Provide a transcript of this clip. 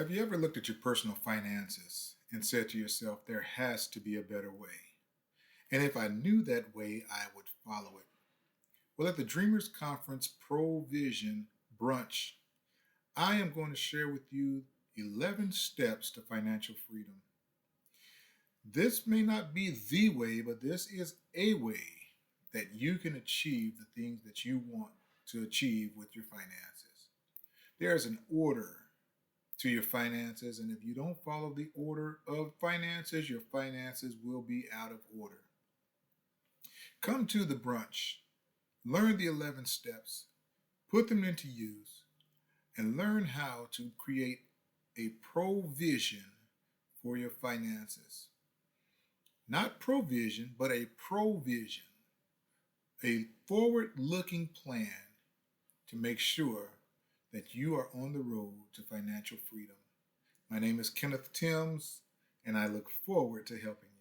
Have you ever looked at your personal finances and said to yourself, there has to be a better way? And if I knew that way, I would follow it. Well, at the Dreamers Conference ProVision Brunch, I am going to share with you 11 steps to financial freedom. This may not be the way, but this is a way that you can achieve the things that you want to achieve with your finances. There's an order to your finances, and if you don't follow the order of finances, your finances will be out of order. Come to the brunch, learn the 11 steps, put them into use, and learn how to create a provision for your finances. Not provision, but a provision, a forward-looking plan to make sure that you are on the road to financial freedom. My name is Kenneth Thames, and I look forward to helping you.